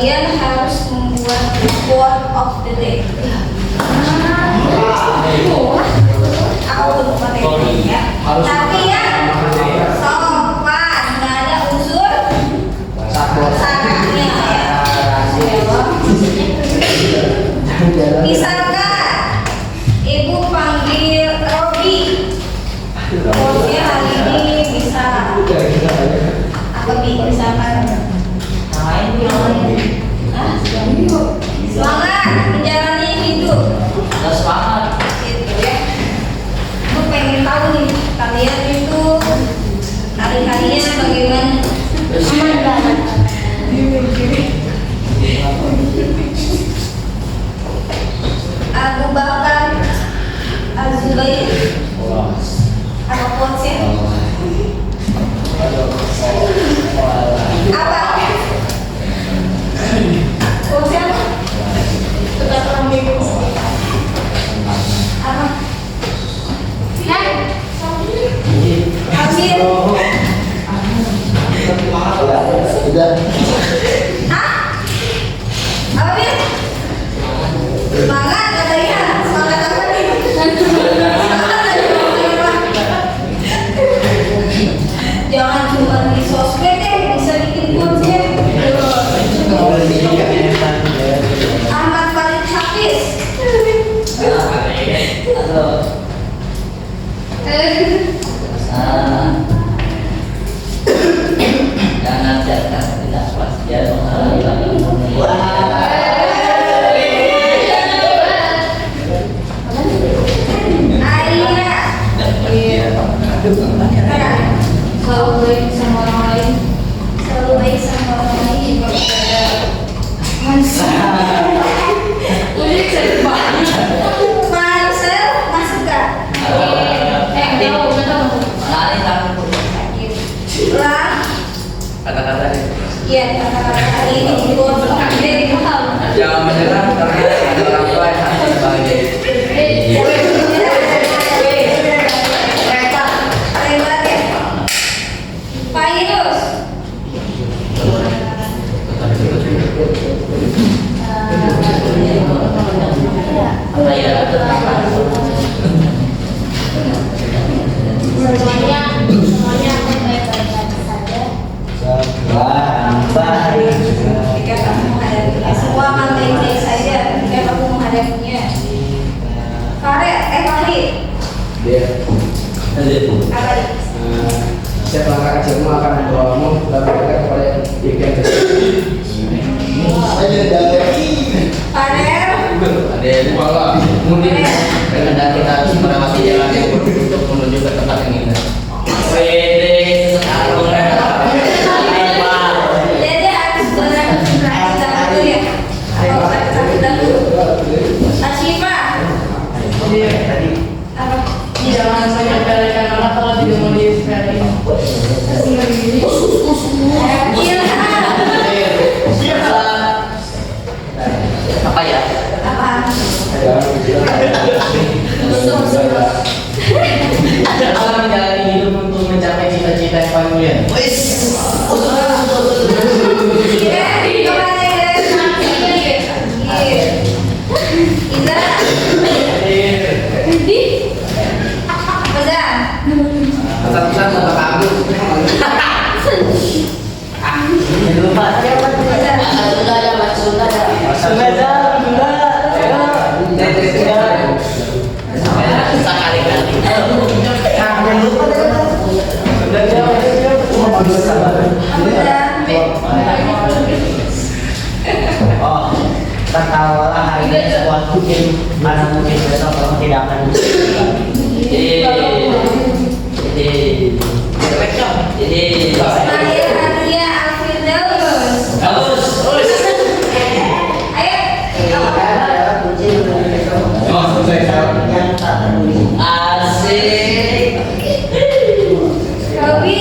kalian harus membuat quote of the day. Aku belum pakai ini ya. Tapi ya sopan, nggak ada unsur sakitnya ya. Misalkan ibu panggil Robi, Robi hari ini bisa apa bi misalkan semangat menjalani hidup. Semangat. Gitu ya. Aku pengen tahu nih kalian itu hari-harinya bagaimana? Abu Bakar Az-Zubair. Apa quotesnya? Apa? Quotesnya apa? Sudah pernah bikin apa? Hasil. Hah? Apa ya? Semangat katanya. Semangat apa nih? Semangat apa? Jangan cuma di sosmed deh, bisa bikin quotes ya. Ahmad Khalid Hafiz. Jangan jatuh tidak pas dia menghalangi lagi. Selalu baik sama orang lain, selalu baik sama orang lain juga ada Marcel masuk gak? Ulang. Kata-kata Iya, kata-kata hari ini itu dari mahal. jangan menyerah karena ada orang tua yang harus sebagai Lebar ya. Pak Yunus. apa ya? Semuanya akan baik-baik saja. Ketika kamu menghadapinya, semua akan baik-baik saja ketika kamu menghadapinya. Farid. Apa nih? Setiap langkah kecilmu akan membawamu kepada yang Farid. Ada kemudian dengan kita harus melewati jalan yang untuk menuju ke tempat yang indah. Jadi harus beraktivitas dahulu ya. Kalau sakit dahulu. Tashifa. Apa? Jangan menyepelekan orang kalau tidak mau disepelekan. Ilham. Apa ya? Apa? Dalam menjalani hidup untuk mencapai cita-cita yang paling mulia. Pesan-pesan untuk kamu. Lupa. Tertawalah hari ini sekuat mungkin, karena mungkin besok kamu tidak akan Asik. Robi.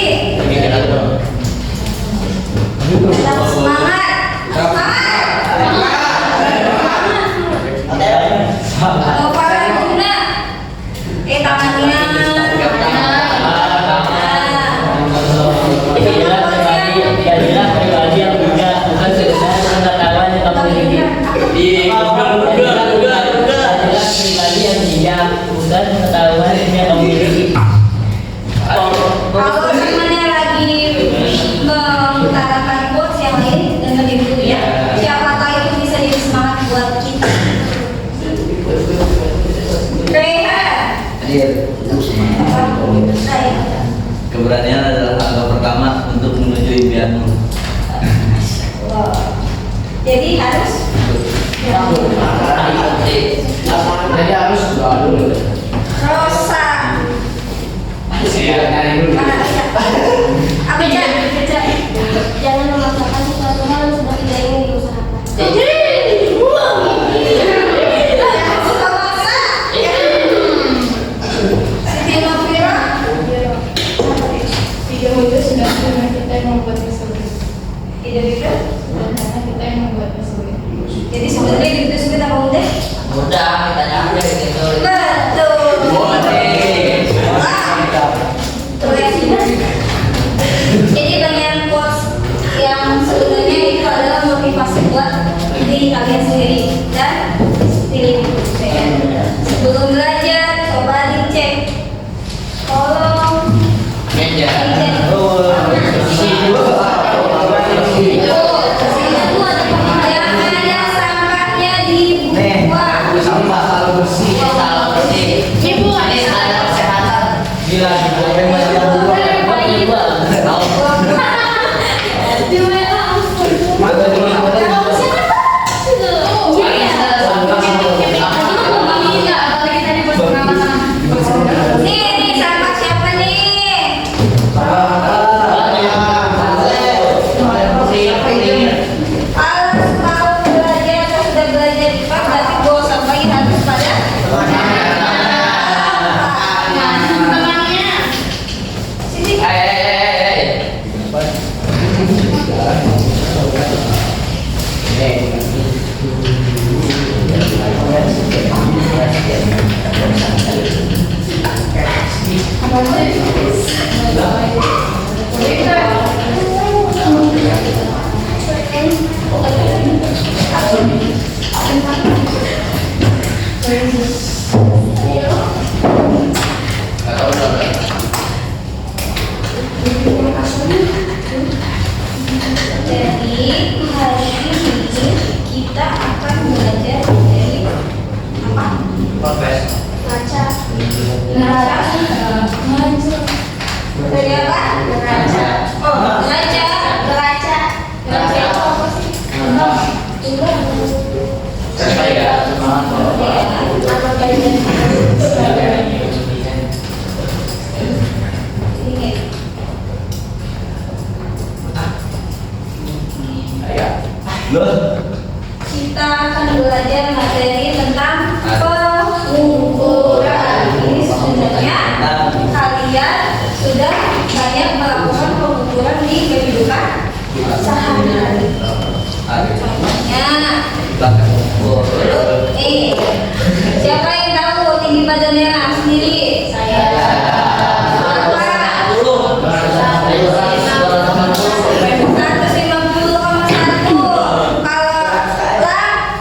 Semangat. Nova Laguna. Tangannya. memiliki adalah pribadi yang tidak bukan pengetahuan yang memiliki. Kalau temannya lagi mengutarakan quotes yang lain dengan ibu ya, siapa tahu itu bisa jadi semangat buat kita. Rehan. Saya. Keberanian adalah langkah pertama untuk menuju impianmu. Wow. Jadi harus. Jadi harus doa dulu. Rosa. Nyari dulu. Mana Rosa? Apa kerja? Jangan memaksakan sesuatu hal yang sudah tidak ingin diusahakan. Jangan suka maksa. Siti Novira. Video itu sudah karena kita yang membuatnya sulit. Ide itu. Karena kita yang membuatnya sulit. Jadi sebenarnya itu sudah apa mudah? Mudah, kita nyampe gitu. Betul. Jadi bagian quotes yang sebenarnya itu adalah motivasi buat diri kalian sendiri dan pilih. Sebelum belajar coba dicek. Tolong Meja. Jangan ada sampahnya dibuang. Sampah selalu bersih. Ibu Ini ada kesehatan. Gila, goreng masih ada dua. di WA Mata dulu, mata dulu. Nih, sampah siapa nih? Harus mau belajar atau sudah belajar IPA berarti bawa sampahnya harus pada temannya. sini. Jadi hari ini kita akan belajar dari apa? Neraca. Dari apa? Neraca. Oh, neraca. Neraca. Neraca itu apa sih? Ini. Kita akan belajar materi tentang pengukuran. Ini sebenarnya kalian sudah banyak melakukan pengukuran di kehidupan sehari-hari. Contohnya, siapa yang tahu tinggi badannya sendiri? Saya. Berapa? 150,1. Kalau lah,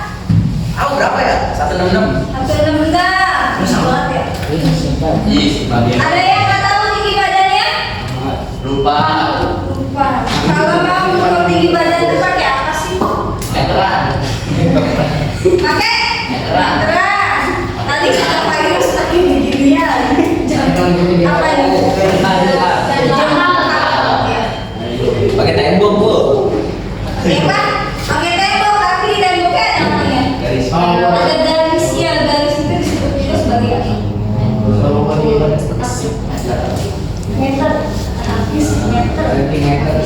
Aku berapa ya? 166. hampir 6 enggak. Banget ya. Ada yang nggak tahu tinggi badannya? Lupa. Lupa. Kalau mau mengukur tinggi badan itu pakai apa sih? Meteran. Pakai meteran. Nanti kita virus lagi beginian. Apa ini? Pakai tembok, Bu. Pakai apa? Pakai tembok, tapi di temboknya ada namanya. Garis. Ada garisnya, garis itu disebut juga sebagai apa? Meter. Meter.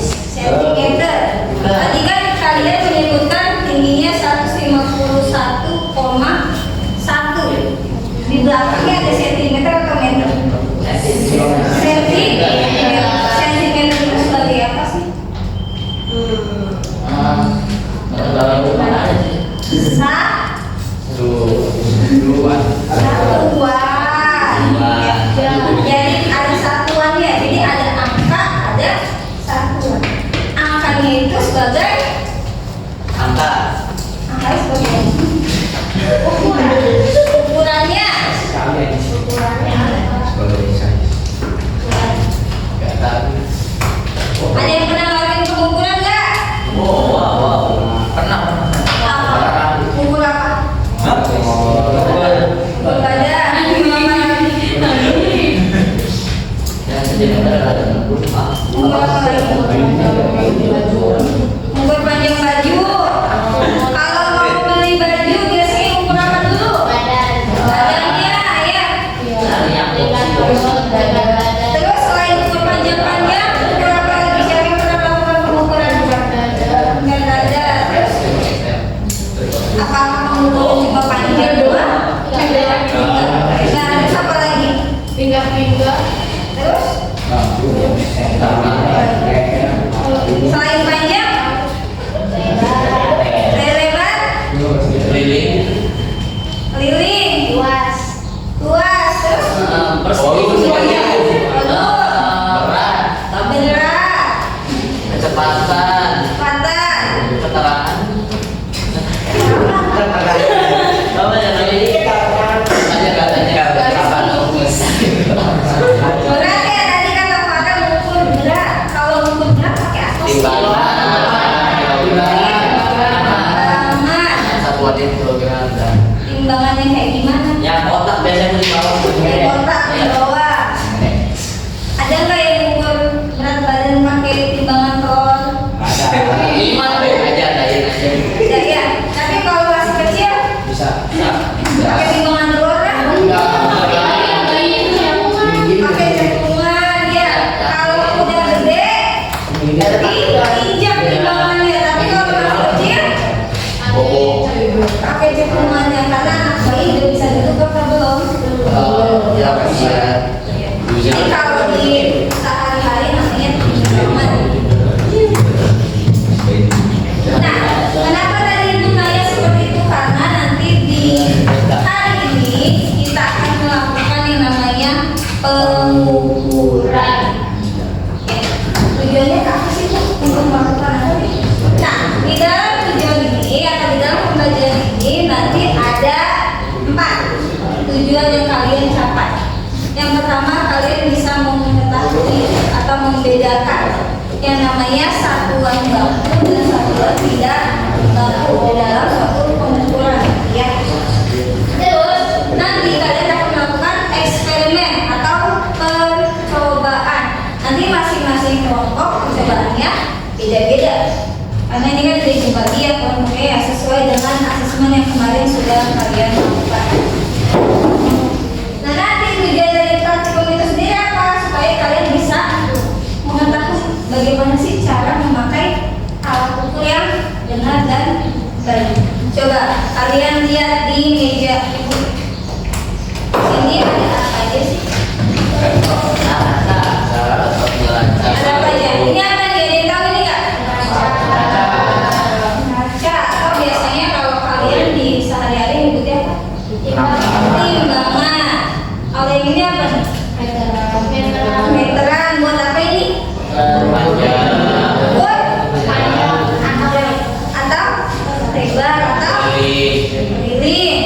Sentimeter. Tadi kan kalian menyebutkan tingginya 151,1. Di belakangnya ada sentimeter atau meter? Sentimeter. Sentimeter itu sebagai apa sih? Satuan. Jadi ada satuannya. Jadi ada angka, ada satuan. Angkanya itu sebagai Angka. Ukurannya ada yang pernah ngelakuin pengukuran nggak? Pernah. Apa? Ukur apa? Ukur badan. Ukur apa lagi? Ukur panjang baju. Kalau mau beli baju biasanya ukur apa dulu? Badannya, ya. Terus selain ukur panjang-panjang, ukur apa lagi? Siapa yang pernah melakukan pengukuran? Berat badan. Terus apakah mengukur cuma panjang doang? Nah, terus apa lagi? Pinggang-pinggang. Terus selain panjang, lebar, Keliling. keliling, Luas. luas, terus Berat. berat, Kecepatan. kecepatan. Keterangan. Berat ya, tadi kata Farah mengukur berat. Kalau mengukur berat pakai apa sih? Timbangan. Satuan kilogram dan Timbangannya kayak gimana? yang kotak biasanya di bawah. Kayak kotak di bawah. Ada nggak yang mengukur berat badan pakai timbangan tol? Iman aja dayin aja. Tidak ya. Tapi kalau masih kecil, Bisa. pakai timbangan telur kan? Pakai cekungan ya. Kalau udah gede, diinjak timbangannya. Tapi kalau masih kecil, pakai cekungannya karena anak bayi udah bisa duduk apa belum? Ya bisa. Ini kalau di sehari-hari namanya timbangan. Nah, kenapa tadi Ibu nanya seperti itu? Karena nanti di hari ini kita akan melakukan yang namanya pengukuran. Oke. Tujuannya apa sih Bu? Untuk melakukan apa nih? Nah, di dalam tujuan ini atau di dalam pembelajaran ini nanti ada 4 tujuan yang kalian capai. Yang pertama, kalian bisa mengetahui atau membedakan yang namanya satuan baku dan satuan tidak baku di dalam suatu pengukuran ya. Terus nanti kalian akan melakukan eksperimen atau percobaan. Nanti masing-masing kelompok percobaannya beda-beda. Karena ini kan sudah dibagi ya kelompoknya ya sesuai dengan asesmen yang kemarin sudah kalian lakukan. Nah nanti tujuan dari praktikum itu sendiri apa? Supaya kalian bisa mengetahui bagaimana sih cara memakai alat ukur yang benar dan baik. Coba kalian lihat di meja ibu. Sini ada apa aja sih? Ada apa aja? Ini apa nih? Ada yang tahu ini nggak? Kaca. Atau biasanya kalau kalian di sehari-hari nyebutnya apa? Timbangan. Kalau yang ini apa nih? Meteran. Buat apa ini? Buat atau lebar atau keliling.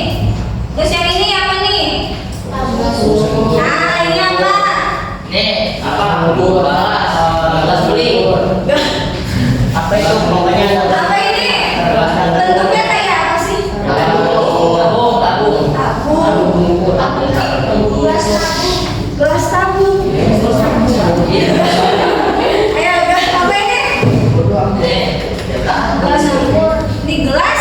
Terus yang ini apa nih? Nah ini apa? Nih, apa? Gelas beling. Apa itu namanya? Apa ini? Bentuknya kayak apa sih? Tabung. Gelas tabung. Ayo gelas apa ini? Gelas tabung. Di gelas.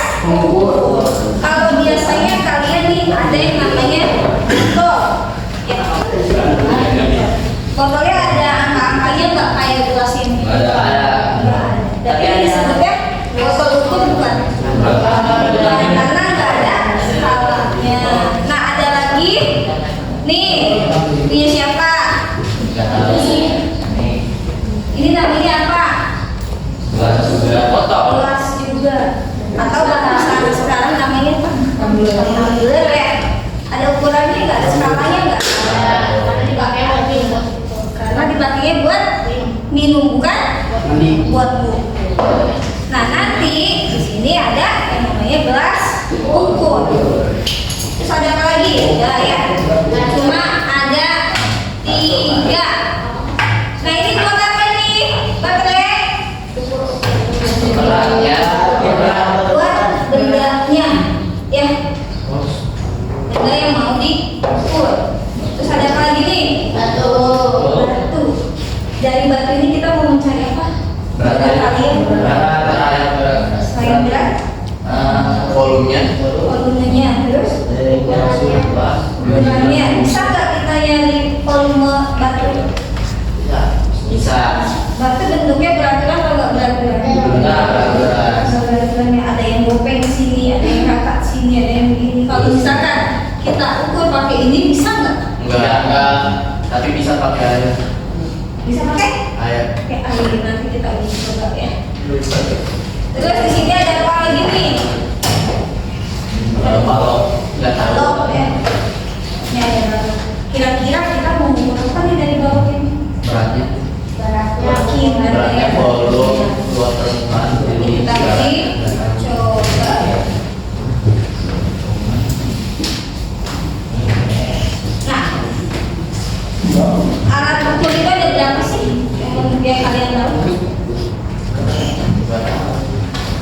Kalau biasanya kalian nih ada yang namanya botol. Ya. Botolnya ada angka-angkanya nggak kayak gelas ini? Ada. Tapi ini disebutnya botol ukur bukan? Karena nggak ada skalanya. Nah ada lagi nih punya siapa? Ini namanya apa? Gelas juga. Atau bahasa sekarang namanya apa? Tumbler ya. Ada ukurannya nggak? Ada skalanya nggak? Karena dipakainya buat minum bukan? Buat bu. Nah nanti di sini ada yang namanya gelas ukur. Terus ada apa lagi? Ya. Cuma ada 3. Nah ini buat apa nih? Baterai? Beratnya. Buat bendanya. Ya. Benda yang mau diukur. Terus ada apa lagi nih? Batu. Dari batu ini kita mau mencari apa? Berat. Kalian. Berat. Selain berat. Volumenya. Volumenya. Terus? Beratnya. Bisa nggak kita nyari volume batu? Bisa. Batu bentuknya beraturan atau nggak beraturan? Berat. Beraturannya ada yang gopeng sini, ada yang kakak sini, ada yang begini. Kalau misalkan kita ukur pakai ini bisa nggak? Enggak. Tapi bisa pakai air. Bisa pakai? Air. Pakai air nanti kita uji coba ya. Terus di sini ada apa lagi nih? Balok. Nggak tahu. Balok ya. Ini ada balok. Kira-kira kita mau ukur apa nih dari balok ini? Beratnya. Yakin ada Beratnya ya? volume 2/4 jadi Kita uji coba. Nah, alat ukur itu ada berapa sih? Yang kalian tahu?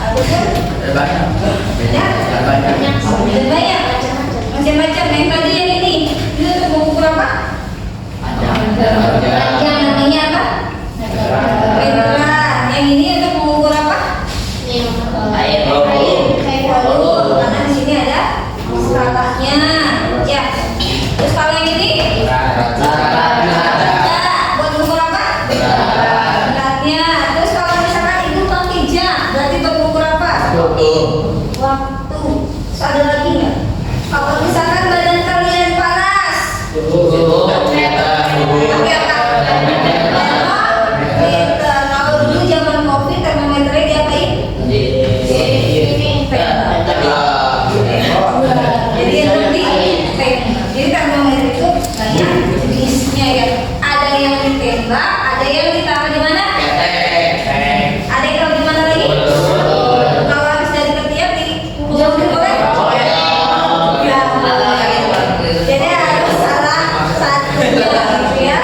Ada kan? Ada banyak. Ada banyak. Ada banyak. Macam-macam. Yang tadi yang ini untuk mengukur apa? Yang namanya apa? Meteran. Yang ini untuk mengukur apa? Air. Volume. Karena di sini ada stratanya. Ya. Terus kalau yang ini? Buat mengukur apa? Beratnya. Terus kalau misalkan itu pakai jam, berarti untuk mengukur apa? Waktu. Terus ada lagi nggak? Kalau misalkan badan kalian panas, pakai apa? Termometer. Kalau dulu zaman COVID termometernya diapain? Jadi yang penting jadi termometer itu banyak jenisnya ya. Ada yang ditembak, ada yang ditaruh di mana? Ada yang taruh di mana lagi? Kalau habis dari ketiak di pukul boleh? Ya. Jadi harus salah satunya gitu ya.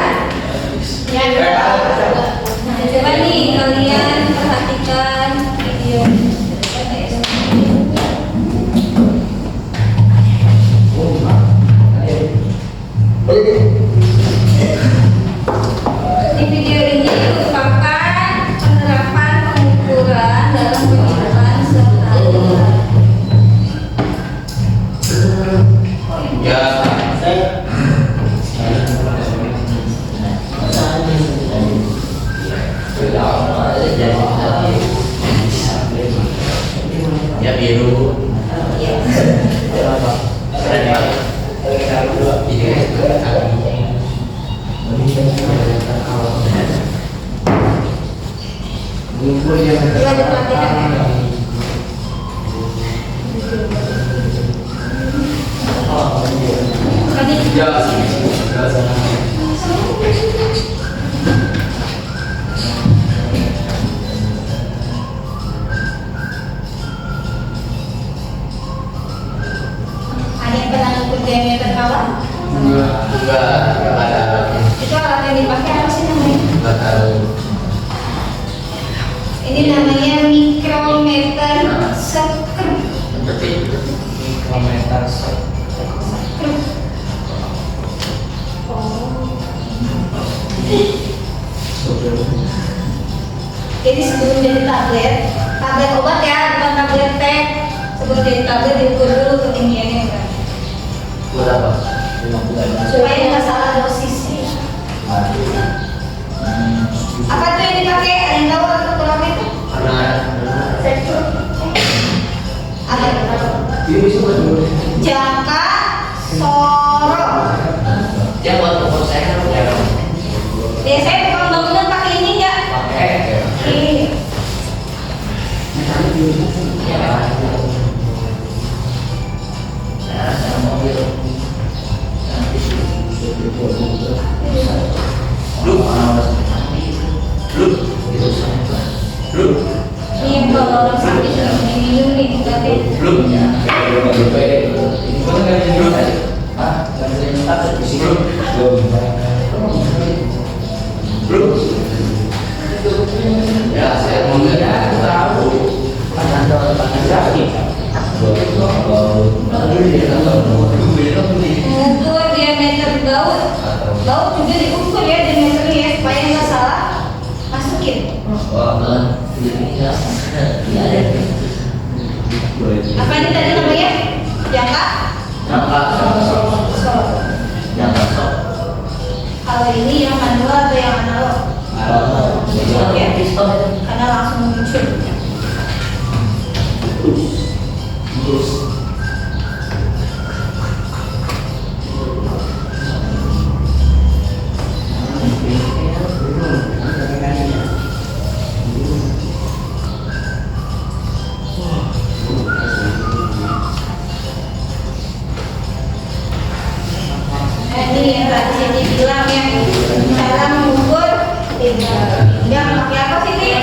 Nah, coba nih kalian perhatikan video. Di video ini merupakan penerapan pengukuran dalam kehidupan sehari-hari. Ya. Ya biru. Keren banget. Coba diperhatikan ya. Tadi ada yang pernah ukur diameter kawan? Enggak ada. Itu alat yang dipakai apa sih namanya? Enggak tahu. Ini namanya mikrometer skru. Seperti Komentar Jadi sebelum jadi tablet obat ya, bukan tablet teh. Sebelum jadi tablet diukur dulu ketinggiannya kan. berapa? Supaya nggak salah dosisnya. Apa tuh yang dipakai? Ada yang tahu atau kurang itu? Karena Ada. Ini bisa buat dulu. Jangka sorong. dia buat ukur saya kan ya. Biasanya tukang bangunan pakai ini nggak? Pakai. Ini. Ini kalau orang sakit nggak boleh minum nih, tapi Belum. Ya, saya mau Mengukur diameter baut. Baut juga diukur ya diameternya ya, supaya nggak salah masukin. Apa ini tadi namanya? Jangka? Kalau ini yang manual atau yang analog? Ya, karena langsung muncul. Ini yang tadi Cindy bilang ya, cara mengukur yang pakai apa sih ini?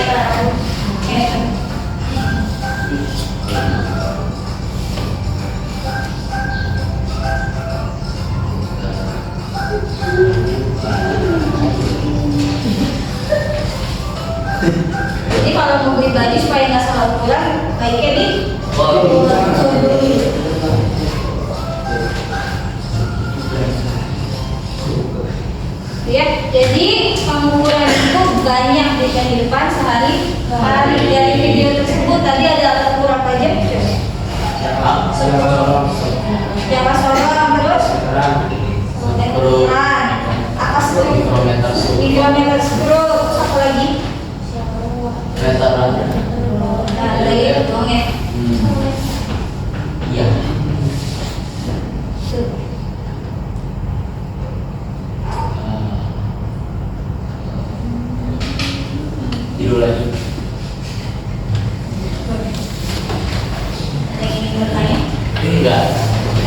Jadi kalau mau beli baju supaya nggak salah ukuran, baiknya di ya, jadi pengukuran itu banyak di kehidupan sehari-hari. Dari video tersebut tadi ada alat ukur apa aja? Jangka sorong, terus ukuran apa mikrometer skru, apa lagi? Nah, lagi dong ya. Iya. Tuh. Tidur lagi. Ada yang ingin bertanya? Enggak.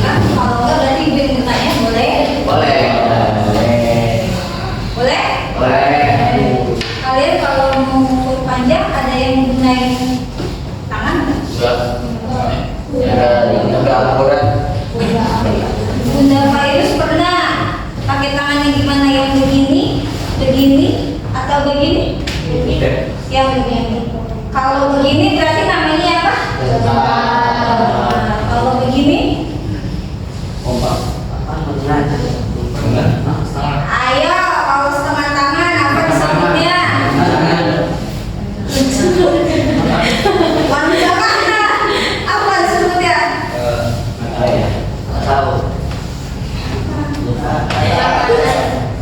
Nah, kalau enggak berarti ibu yang bertanya boleh? Boleh. Boleh? Boleh. Kalian kalau mau ukur panjang ada yang gunain tangan nggak? Enggak. Ya, enggak akurat. Bunda Virus pernah pakai tangannya gimana, yang begini, begini, atau begini? Yang begini. Kalau begini berarti namanya apa? Kalau begini, ayo kalau setengah tangan apa disebutnya? Wanita mana? Apa disebutnya?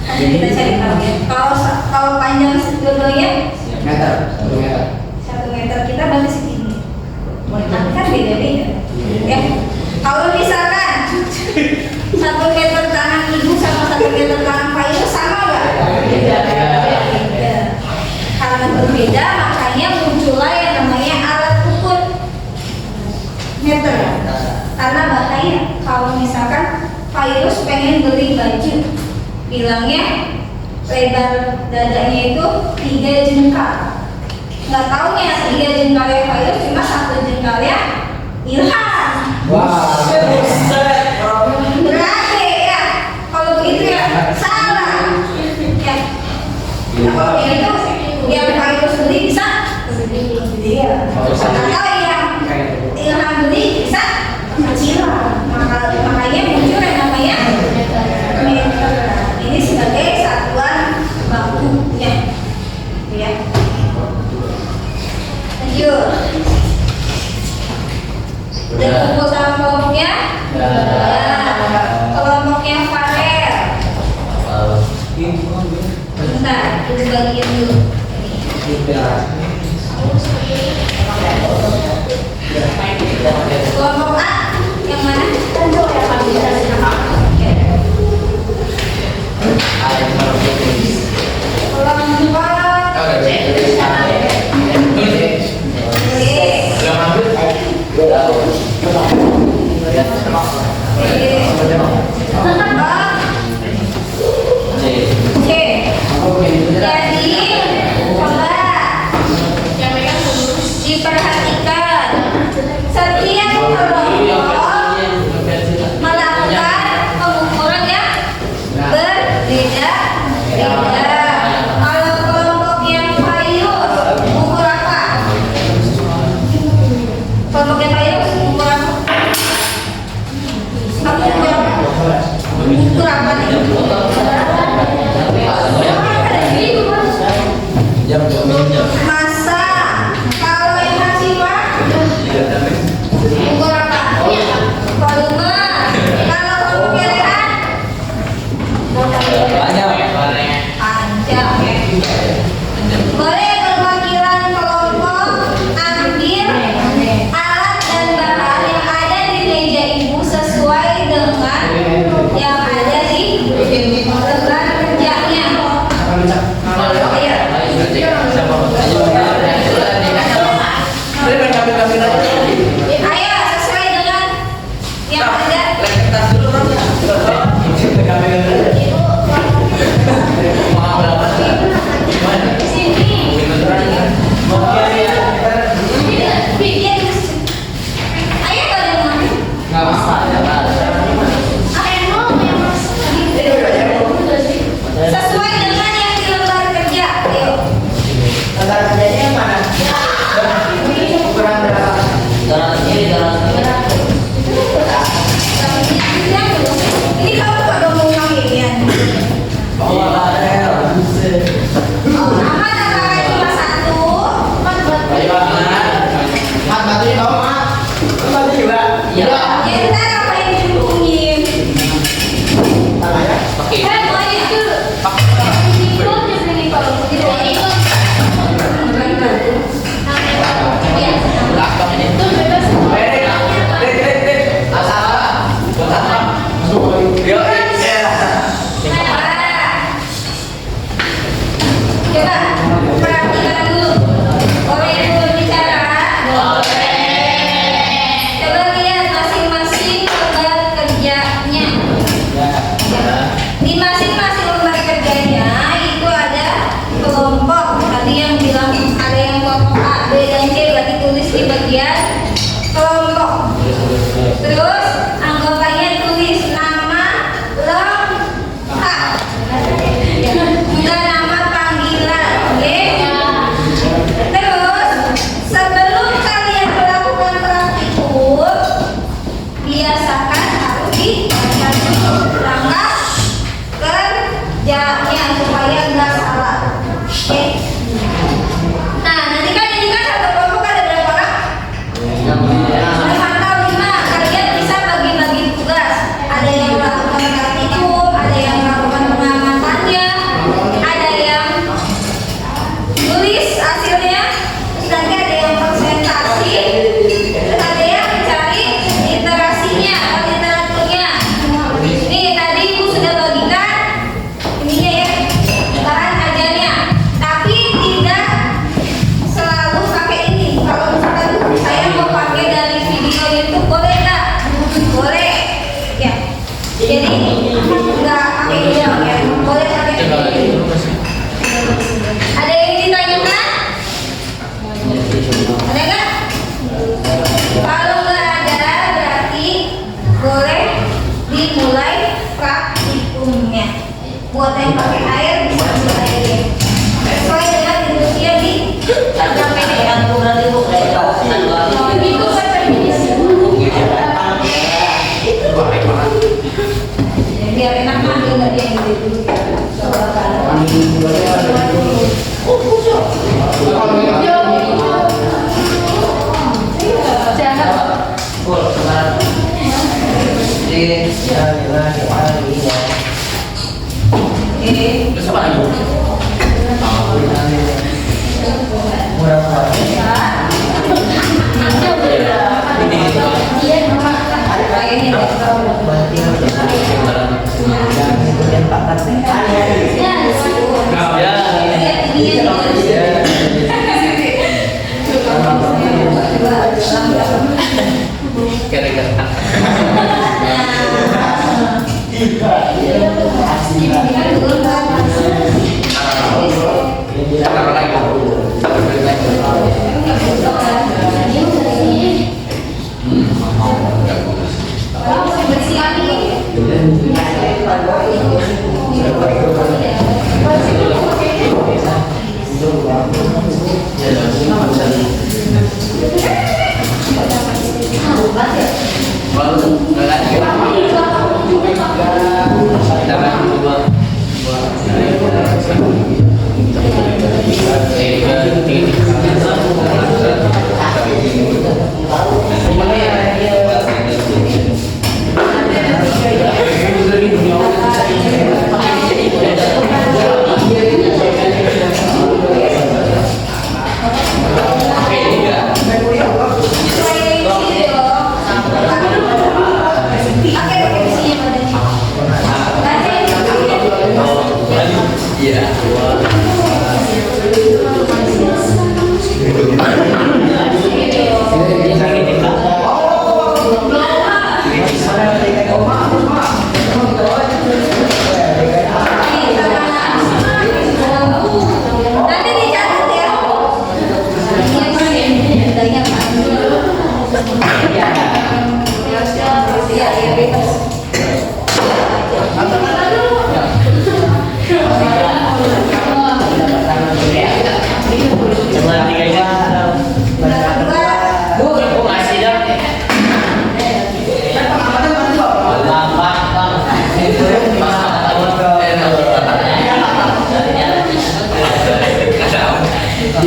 Nanti kita cari tahu ya. Kalau panjang dua-duanya Meter, 1 meter. 1 meter, kita berarti segini. Tapi kan beda-beda. Ya. Kalau misalkan 1 meter tangan ibu sama 1 meter tangan Pak itu sama nggak? Beda. Karena berbeda, makanya muncullah yang namanya alat ukur meter. Karena bahaya kalau misalkan Virus pengen beli baju, bilangnya lebar dadanya itu 3 jengkal. Nggak taunya 3 jengkalnya Virus cuma 1 jengkalnya Ilham. Wah, Berarti ya, kalau begitu ya salah. Ya. Kalau itu yang Virus beli bisa iya. Atau yang Ilham beli bisa kecilan. Makanya muncul yang namanya meter. Ini sebagai satuan baku ya. Ya. Lanjut. Udah kumpul sama kelompoknya? Kelompoknya Farel. Bentar, kita bagian dulu. Kelompok A yang mana? Jadi coba diperhatikan setiap kelompok kertas dulu kan. Mau berapa sih? Di sini. Ayo kalian mau. Nggak masalah. Sesuai dengan yang di lembar kerja. Ayo. Lembar kerjanya yang mana? Ukuran berapa? Ini kamu kagak mau ngawin. Ahmad apakah cuma satu? Batunya kamu mat. Batu juga. Iya. Ya ntar apa yang dihubungin? Pakai. Mau itu. Belakang ini. Asal. Buat apa? Yo. Coba perhatikan dulu. Boleh dulu bicara? Coba lihat masing-masing lembar kerjanya. Di masing-masing lembar kerjanya itu ada kelompok. Tadi yang bilang ada yang kelompok A, B, dan C, berarti tulis di bagian kelompok. Terus anggotanya tulis nama lengkap. Enggak nama panggilan, oke? Terus sebelum kalian melakukan praktikum, biasakan harus dibaca dulu langkah kerjanya supaya nggak salah. Oke? Nah, nanti kan ini kan satu kelompok ada berapa orang? 5 atau 5. Kalian bisa bagi-bagi tugas. Ada yang melakukan praktikum, ada yang melakukan pengamatannya, ada yang tulis hasilnya, terus nanti ada yang presentasi, terus ada yang mencari literasinya atau literaturnya. Ini tadi Ibu sudah bagikan ininya ya, bahan ajarnya. Tapi tidak selalu pakai ini. Kalau misalkan saya mau pakai dari video YouTube, boleh nggak? Boleh. Ya. Jadi nggak pakai video ya. Boleh pakai video. Ada yang ditanyakan? Ada nggak? Kalau nggak ada, berarti boleh dimulai praktikumnya. Buat yang pakai air bisa ambil airnya. Sesuai dengan instruksinya di program PDF. Itu biar enak manggil nggak dia yang gitu. Terus apa lagi? Kira-kira. Taruh lagi.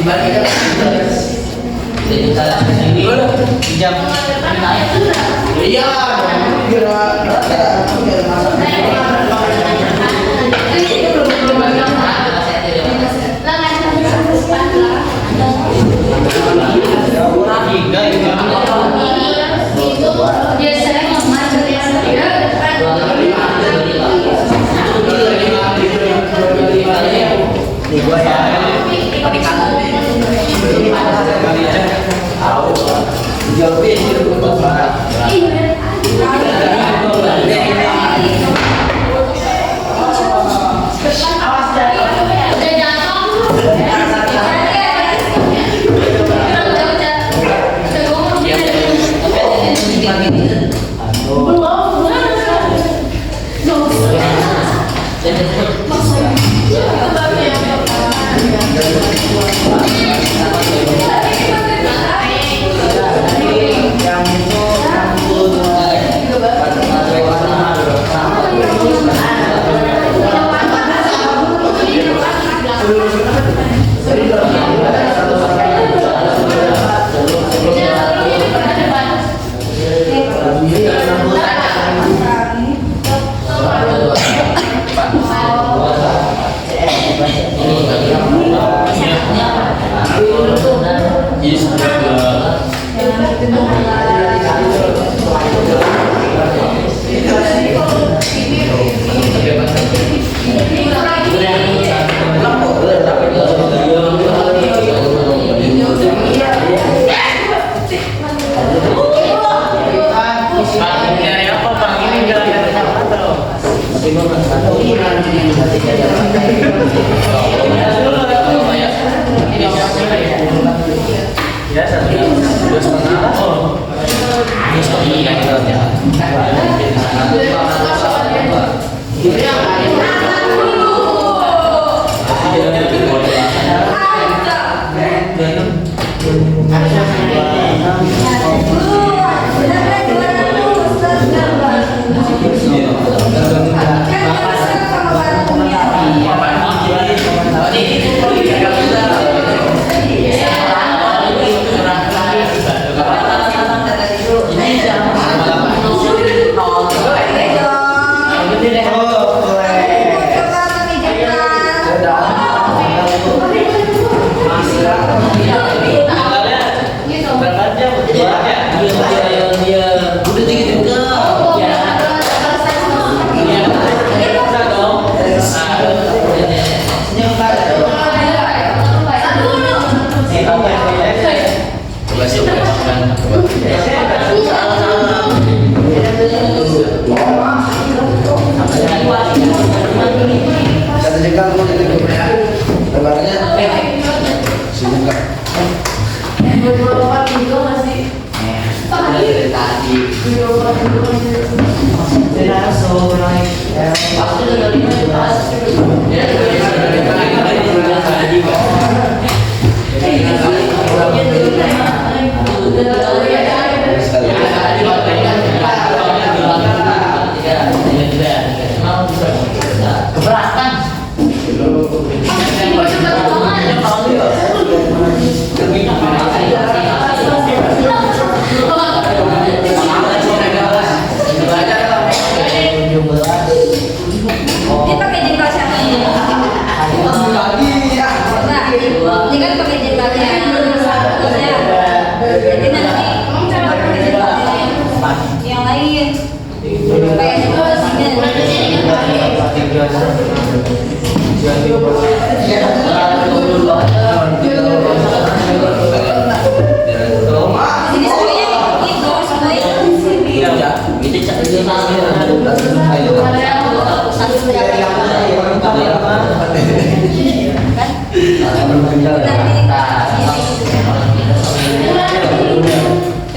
Balik kan. Jadi salah ini jam iya.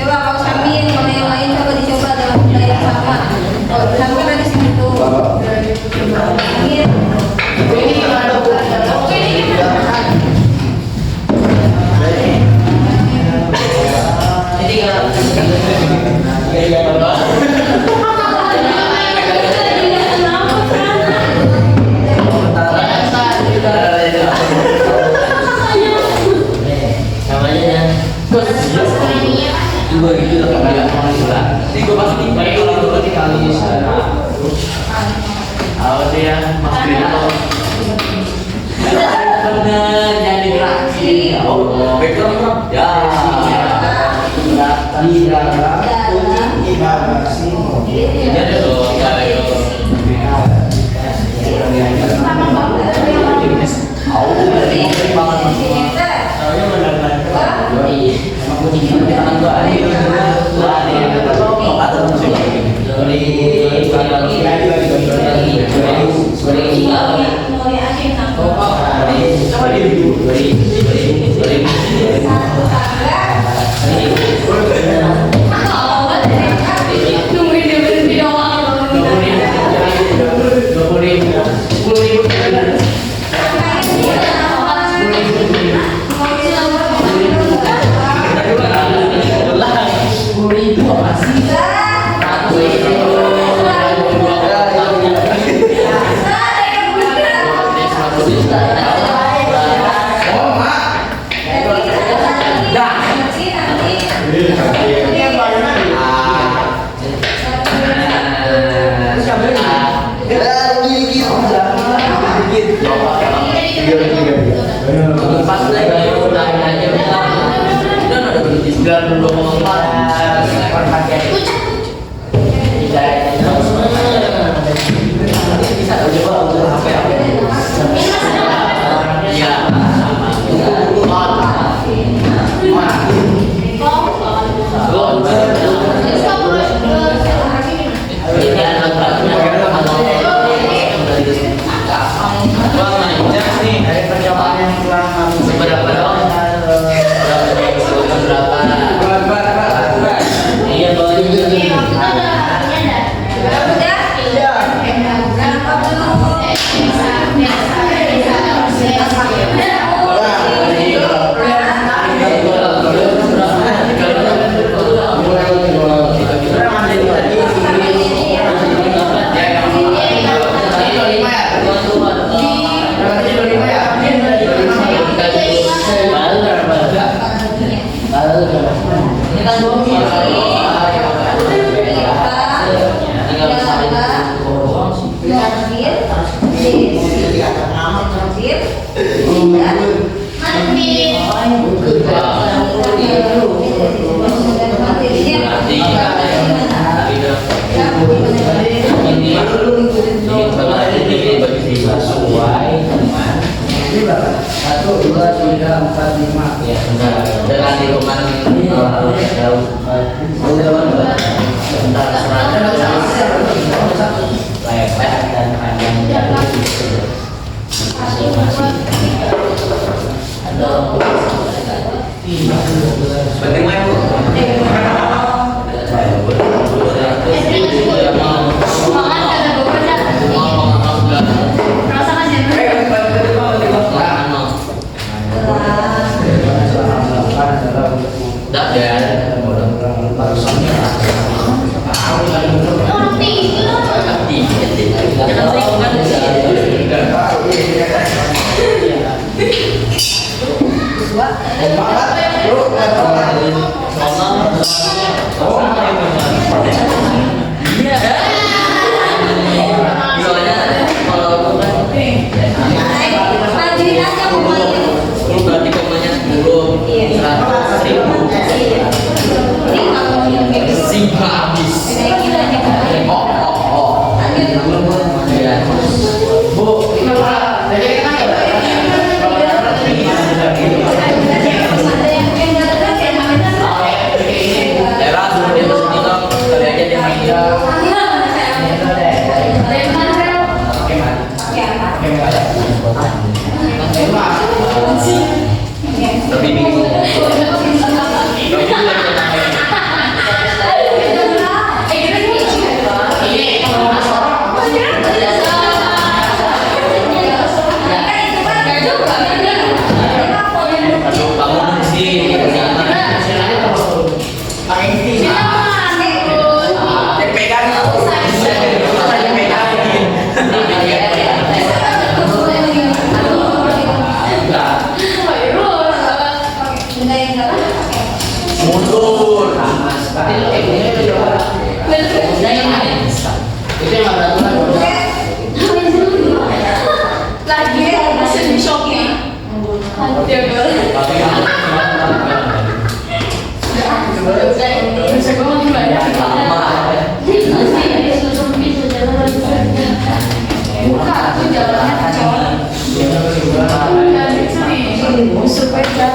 Coba kalau sambil kalau yang lain coba dicoba dalam budaya yang sama. Oh, sambil ada sini tuh. Sambil. Ya. Di dalam kucing bagasi mobil. Ya dong, Nungguin dia berhenti Lagi, masih di Shopee. Dia bilang. Sepeda.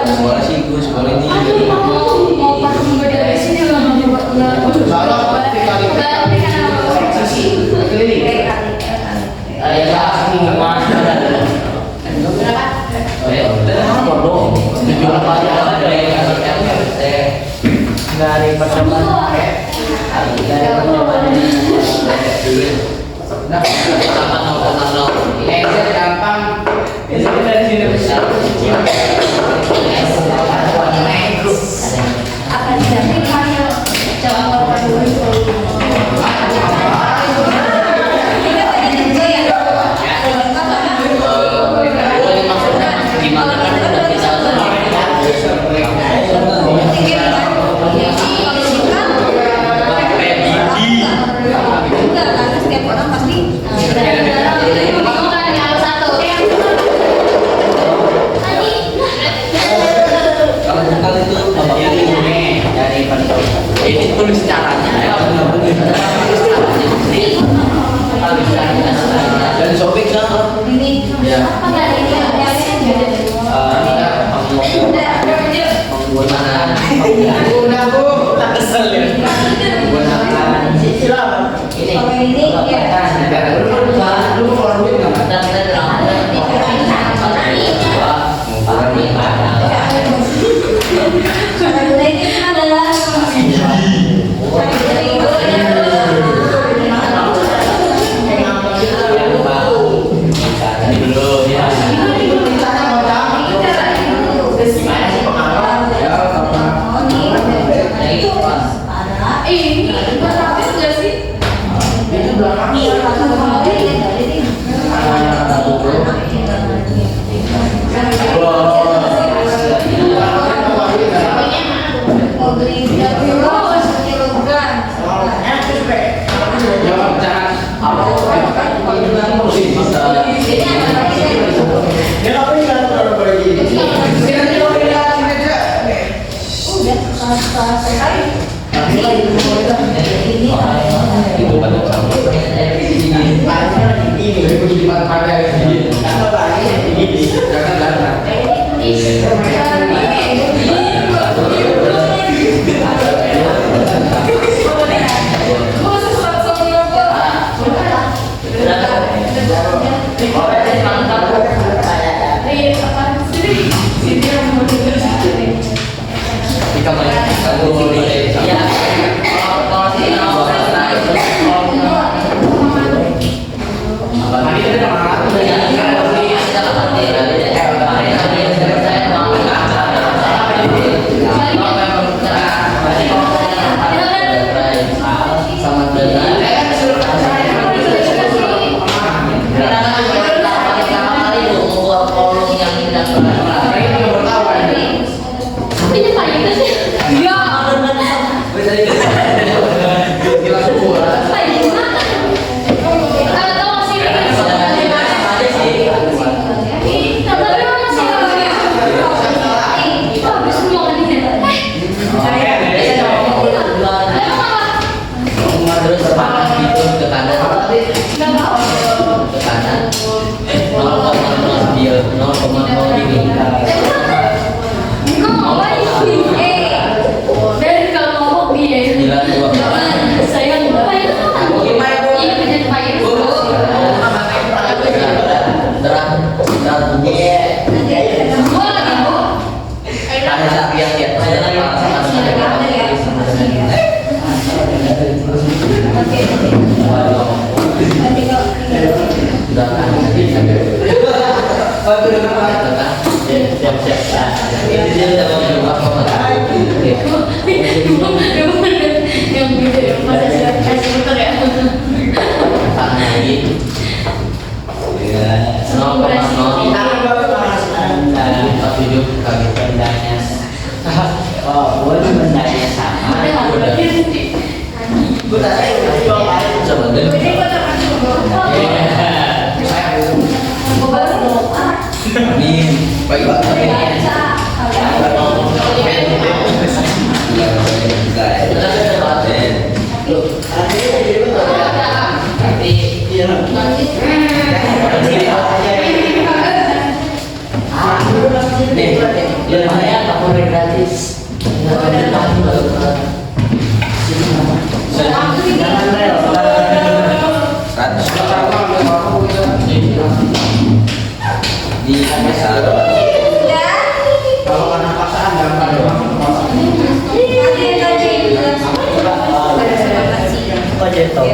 Sekolah sih gue sekolah ini. Dari percobaan. Dari percobaan. Exit gampang. Itu dari sini besar. Akan didampingi hanya coba setiap orang pasti Kalau bukan itu Dari percobaan. ini tulis caranya ya dan sobek kan ini ya Menggunakan Udah bu. tak kesel ya menggunakan ini. kalau ini ya Lu keluar duit nggak? karena ini adalah belum ya Ya, apa? Ini berapa enggak sih? Itu belakang. Jawab jangan. itu banyak sama jika mereka terus gitu ke kanan ke kanan 0,0 dia 0,0 ini Dan kalau ngomong dia 9,2 saya enggak. Iya benar Pak. terang Gua lagi Bu. ada sapi yang lihat ada lagi Yang gitu ya, masa siap kasih motor ya. Oh, boleh bendanya sama. Ada nggak lagi sih? Coba dulu. Ini Ini baik banget. Nanti lumayan kapolri gratis. di besar. Sudah. Kalau karena paksaan gampang doang. Kok jadi tahu?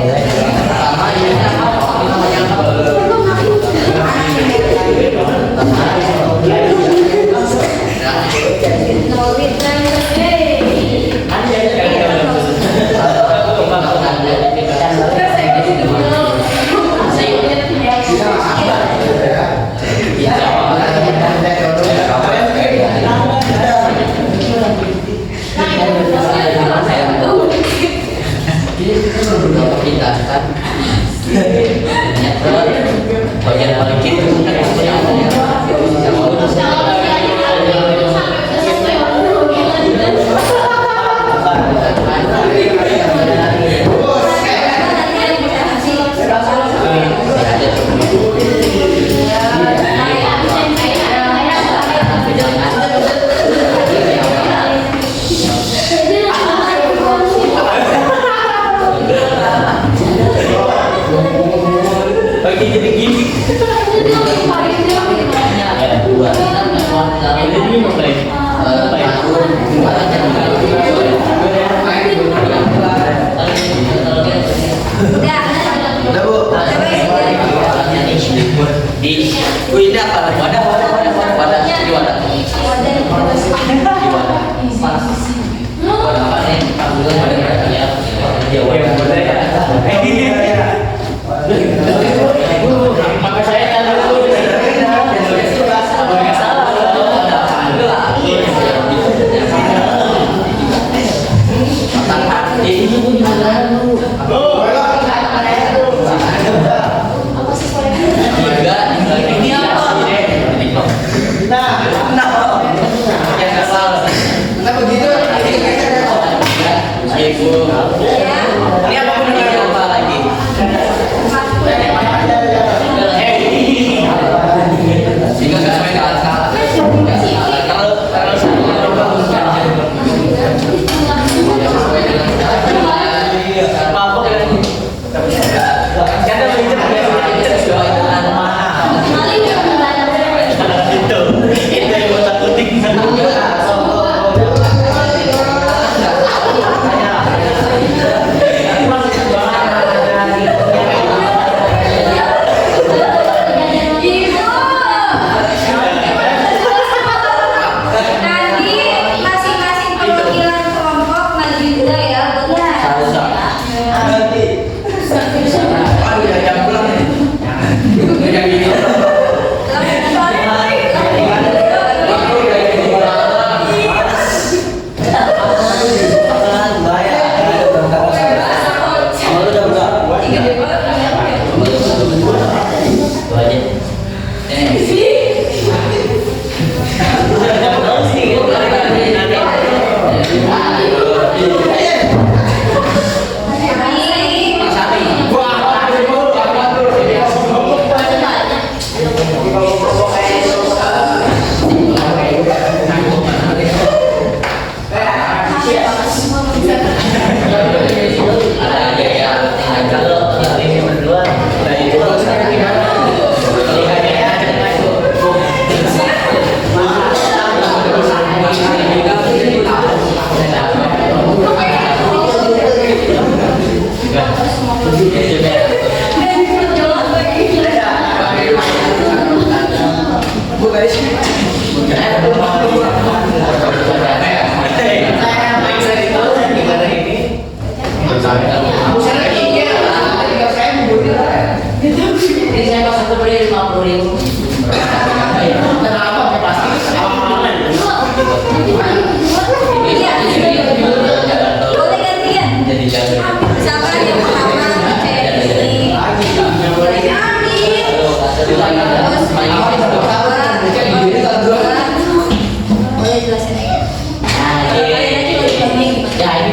Pertama ini bagian paling kiri bagi jadi gini. Di ini apa? Wadah di wadah. Wadah apa nih? Maka saya kan dulu Ini apa benar apa lagi? Sehingga nggak sampai kalah salah. Kalau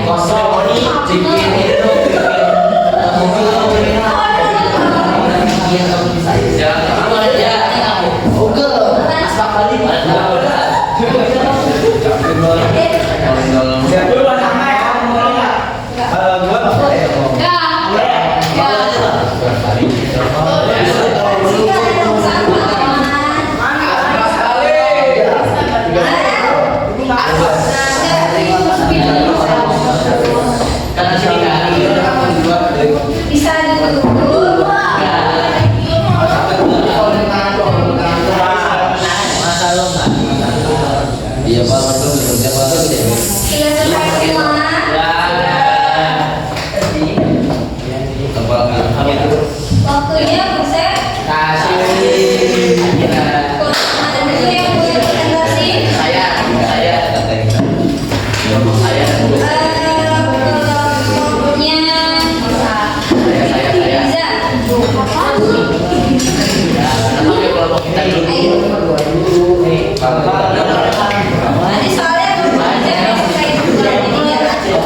kosong ini waktunya Buset. Kasih. Ada dulu yang punya presentasi. Saya. Kelompok saya. Kelompoknya Saya. Riza. Ya, namanya kelompok kita dulu. Ayo. Nanti soalnya aja kayak gitu jadi lihat aja.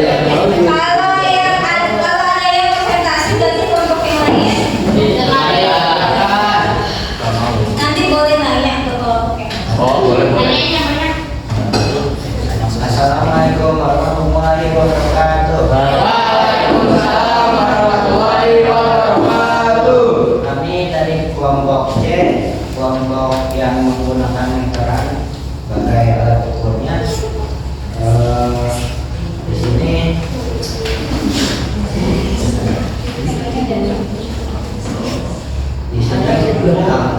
Iya. Kalau ada yang presentasi dari kelompok yang lain, nanti boleh nanya ke kelompok yang lain. Oh, boleh. Assalamualaikum warahmatullahi wabarakatuh. Waalaikumsalam warahmatullahi wabarakatuh. Kami dari kelompok C, kelompok yang menggunakan meteran sebagai alat ukurnya. Di sini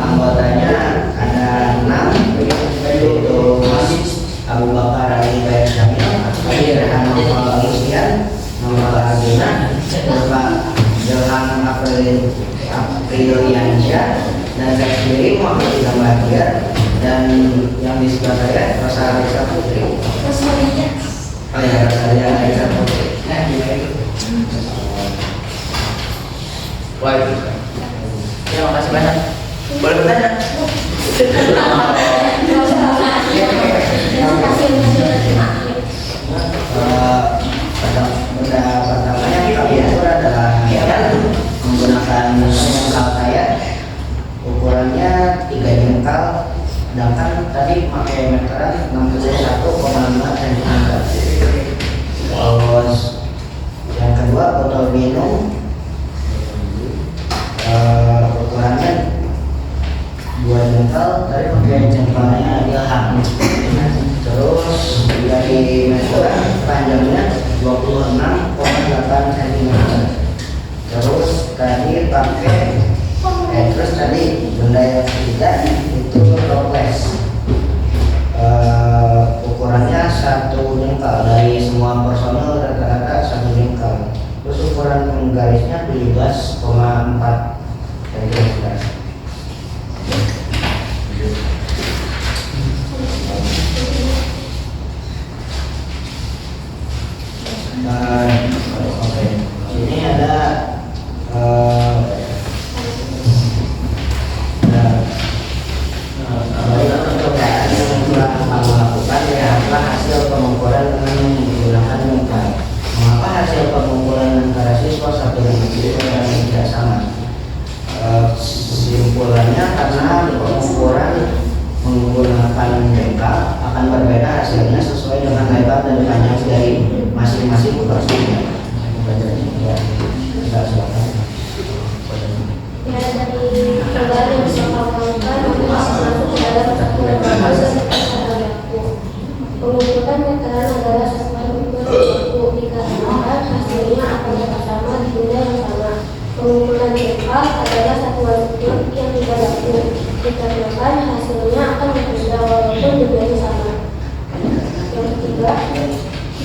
anggotanya ada 6, yaitu Abu Bakar Ali Baik Jamil, Rehan Novel Lucian, Novel Arjuna, Bapak Johan Apriliansyah, dan saya sendiri Muhammad Ilham Bahtiar, dan yang di sebelah saya Rosa Alisa Putri. Oh ya, Rosa Alisa Putri. Baik. Ya, makasih banyak. Boleh bertanya? Benda pertamanya kami ukur adalah menggunakan jengkal saya, ukurannya 3 jengkal, sedangkan tadi pakai meteran 61,5 cm. Terus yang kedua botol minum, ukurannya 2 jengkal, tadi pakai jengkalnya Ilham. Terus dari meteran panjangnya 26,8 cm. Terus tadi pakai terus tadi benda yang ketiga itu toples. Ukurannya 1 jengkal, dari semua personel rata-rata 1 jengkal. Terus ukuran penggarisnya 17,4 cm. Ini ada pekerjaan yang telah kamu lakukan, lihatlah hasil pengukuran dengan menggunakan jengkal. Mengapa hasil pengukuran antara siswa satu dengan siswa yang tidak sama? Simpulannya karena pengukuran menggunakan jengkal akan berbeda hasilnya sesuai dengan lebar dan panjang dari masing-masing personil. Ya, dari percobaan yang bisa kamu lakukan untuk masuk ke dalam satuan proses waktu. Pengukuran meteran adalah satuan ukur waktu, dikarenakan hasilnya akan dapat sama di benda yang sama. Pengukuran jengkal adalah satuan ukur yang tidak waktu, dikarenakan hasilnya akan berbeda walaupun bendanya sama. Yang ketiga,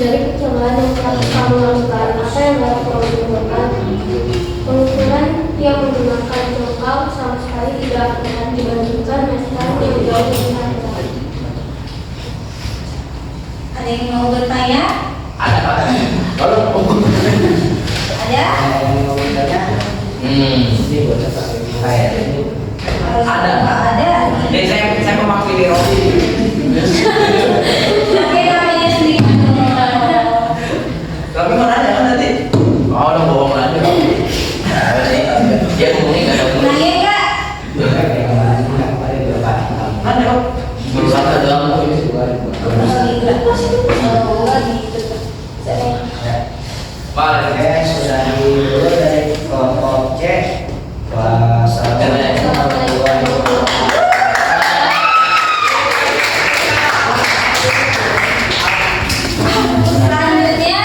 dari percobaan yang telah kamu lakukan, apa yang dapat kamu simpulkan? Pengukuran yang menggunakan jengkal sama sekali tidak akan dibandingkan meteran yang jauh lebih rendah. Ada yang mau bertanya? Ada Pak. Kalau Ada? Ini buat apa? Kayak ini. Ada. Ada. Jadi saya mewakili Rosi. Pakai namanya sendiri. Tapi mana ada kan nanti? Oh, udah bohong aja. Dia ngomongin nggak ada ngomong. Nanya enggak? Ada kok. Baru satu doang. Pak, Oke, sudah dulu dari kelompok C. Wassalamualaikum warahmatullahi wabarakatuh. Selanjutnya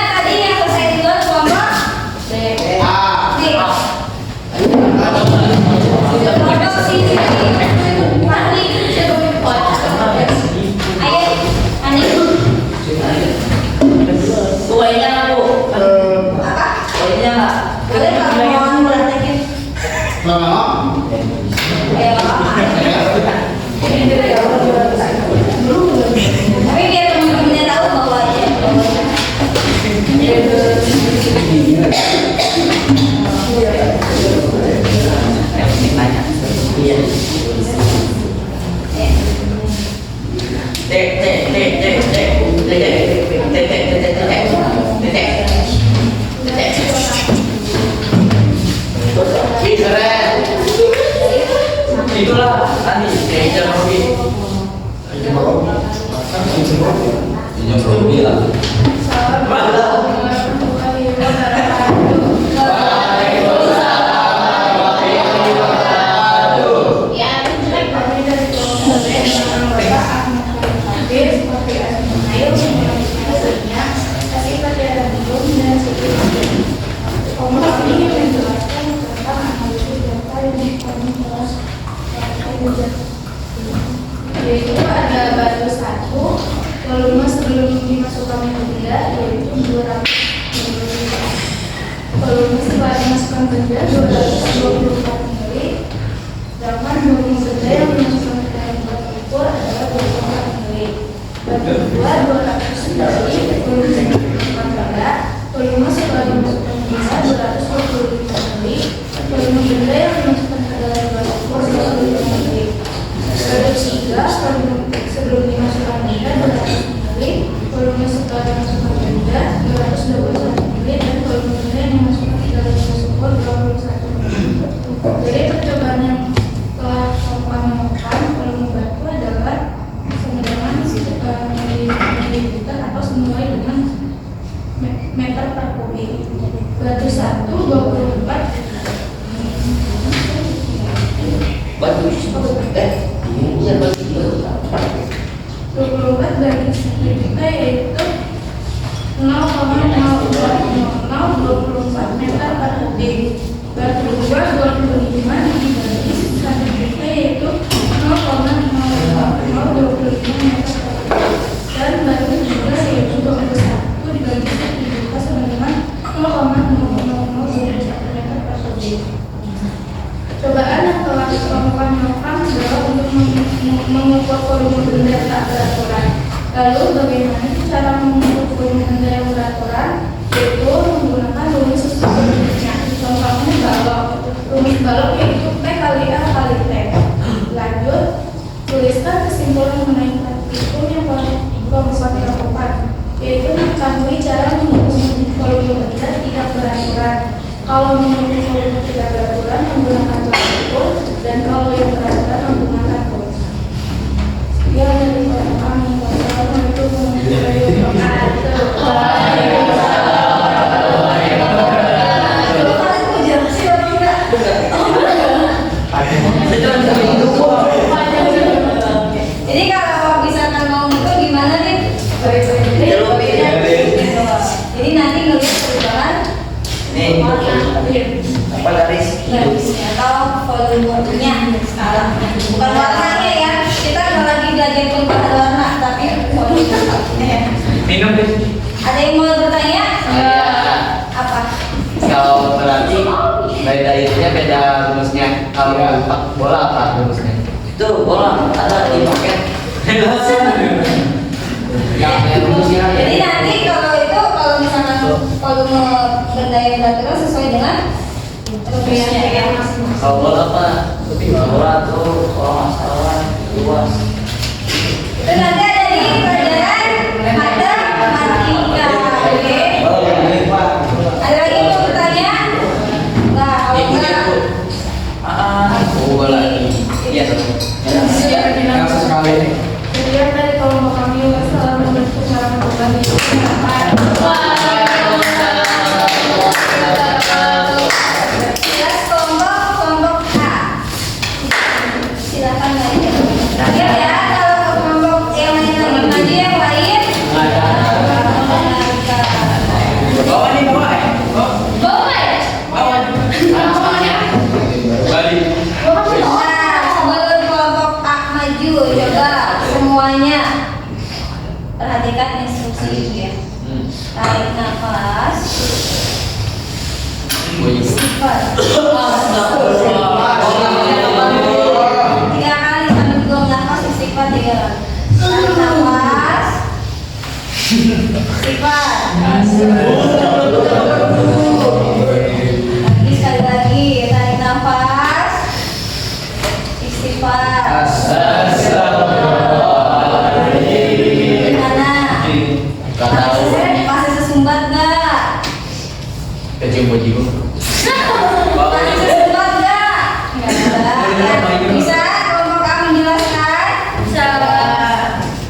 Jam 12 lah. Assalamualaikum warahmatullahi wabarakatuh. Ya, kami dari kelompok Bapak Ahmad Khalil seperti Asmaul maksudnya kasih pelajaran belum dan sebagainya. Kelompok ini menjelaskan tentang analisis data yang kami bahas yaitu ada batu satu volume sebelum dimasukkan benda yaitu 200 ml. Volume setelah dimasukkan benda 224 ml. Sedangkan volume benda yang dimasukkan ke dalam batu ukur adalah 24 ml. Batu kedua 200 ml. Volume yang dimasukkan benda. Volume setelah dimasukkan benda 225 ml. Volume benda yang dimasukkan ke dalam batu ukur 25 ml. Batu tiga sebelum dimasukkan benda 200 ml. Volume setelah dimasukkan benda 221 ml dan volume benda yang dimasukkan ke dalam batu ukur 21 ml. Jadi percobaan yang telah kami lakukan volume batu adalah sama dengan mililiter atau sesuai dengan meter per kubik. Batu 1 24 Batu iya batu 24 bagi 1 juta yaitu 0,024 meter per kubik. Batu 2 25 dibagi 1 juta yaitu 0,0025 meter per kubik. Dan batu 3 yaitu 21 dibagi 1 juta sama dengan 0,0021 meter per kubik. Cobaan yang telah kami lakukan adalah untuk mengukur volume benda tak beraturan. Lalu bagaimana cara mengukur volume benda yang beraturan? Yaitu menggunakan rumus susun bentuknya. Contohnya balok. Rumus balok yaitu P kali L kali T. Lanjut, tuliskan kesimpulan mengenai praktikum yang keempat dilakukan, yaitu mengetahui cara mengukur volume benda tidak beraturan. Kalau mengukur volume tidak beraturan menggunakan tolak ukur, dan kalau yang beraturan menggunakan rumus. Sekian dari kami. Wassalamualaikum warahmatullahi wabarakatuh. Jadi kalau misalkan mau itu gimana nih? Jadi nanti ngelihat perubahan apa garis garisnya atau volumenya skala. Bukan warnanya ya. Kita nggak lagi belajar tentang warna, tapi volumenya ya. Minum deh. Ada yang mau bertanya? Apa? Kalau berarti dari itunya beda rumusnya. Kalau bola apa rumusnya? itu bola ada di paket Yang rumusnya. Jadi nanti kalau misalkan volume benda yang beraturan sesuai dengan rumusnya. kalau bola apa bola tuh kalau masalah luas Itu nanti ada di pelajaran matematika. Oke? Ada lagi yang mau bertanya? Nah, kalau enggak Bola. Iya. Yang sesekali ini. Sekian dari kelompok kami. Wassalamualaikum warahmatullahi wabarakatuh. jelas kelompok A. Silakan lagi. Ya, kalau kelompok yang lain lagi maju yang lain. Bawa nih bawa. Bawa ya? Balik. Nah, sebelum kelompok A maju, coba semuanya perhatikan instruksi itu ya. Tarik nafas. Istighfar. 3 kali sambil buang nafas istighfar 3 kali. Tarik nafas. Istighfar. Lagi sekali lagi tarik nafas. Istighfar. Gimana? Masih sesumbat nggak? Kecium bajiku. Masih sesumbat nggak? Nggak. Ya, bisa kelompok A menjelaskan? Bisa.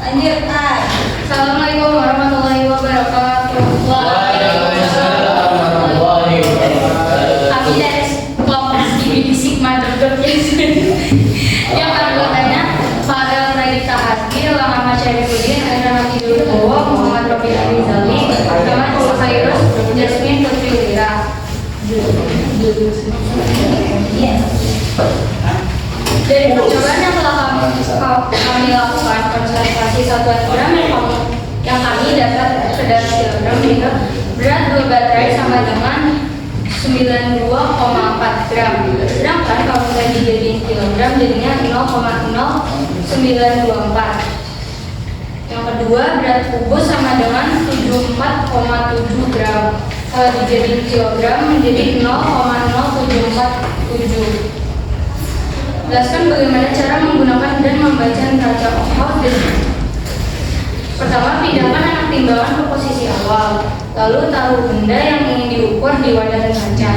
Lanjut, Assalamualaikum warahmatullahi Muhammad Robi Rizali, Muhammad Khairus, Jasmine Putri Wira. Dari percobaan yang telah kami lakukan, konsentrasi satuan gram yang kami dapat ke dalam kilogram hingga berat 2 baterai sama dengan 92,4 gram. Sedangkan kalau misalnya dijadiin kilogram jadinya 0,0924. Yang kedua, berat kubus sama dengan 74,7 gram. Kalau dijadiin kilogram menjadi 0,0747. Jelaskan bagaimana cara menggunakan dan membaca neraca ongkos. Pertama, pindahkan anak timbangan ke posisi awal. Lalu taruh benda yang ingin diukur di wadah neraca.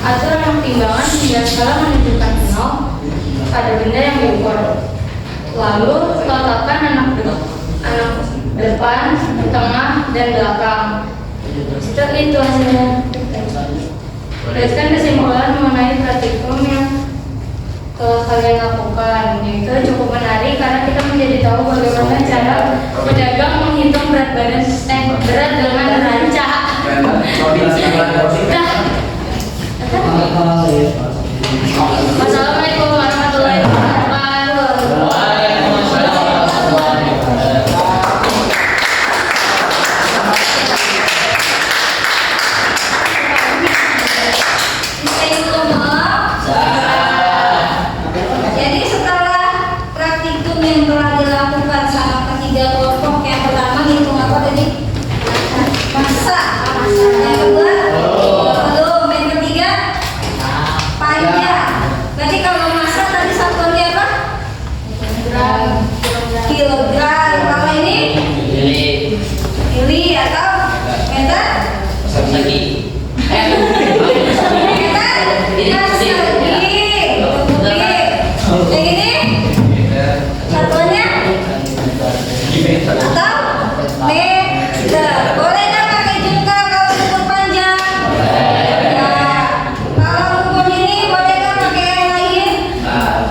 Atur anak timbangan hingga skala menunjukkan 0 pada benda yang diukur. Lalu letakkan anak depan, tengah, dan belakang. Setelah itu hasilnya. Tuliskan kesimpulan mengenai praktikum yang telah kalian lakukan. Itu cukup menarik karena kita menjadi tahu bagaimana cara pedagang menghitung berat dengan neraca. Wassalamualaikum warahmatullahi wabarakatuh. Jadi setelah praktikum yang telah dilakukan sama ketiga kelompok, yang pertama hitung apa tadi? Masa. Yang kedua, belum. Yang ketiga, panjang. Berarti kalau masa tadi satuannya apa? Kilogram. Kalau ini mili atau meter? Persegi. Yang ini satuannya atau meter. Boleh nggak pakai jengkal kalau ukur panjang? Nah, kalau ukur ini boleh nggak pakai yang lain? Nah,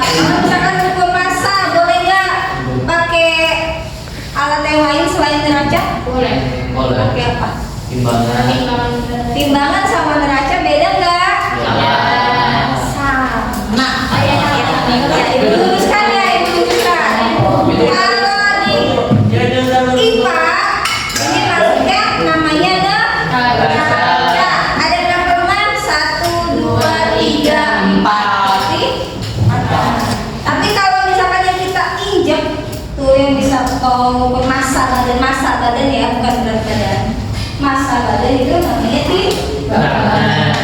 kalau misalkan ukur massa boleh nggak pakai alat yang lain selain neraca? Boleh. Pakai apa? Timbangan. Timbangan sama neraca beda nggak? Sama. Ibu luruskan ya, ibu luruskan. Kalau di IPA ini maksudnya namanya neraca. Ada berapa rumah? 1, 2, 3, 4. Tapi kalau misalkan yang kita injek tuh yang bisa mengukur massa badan ya, bukan berat badan. Massa badan itu namanya timbangan.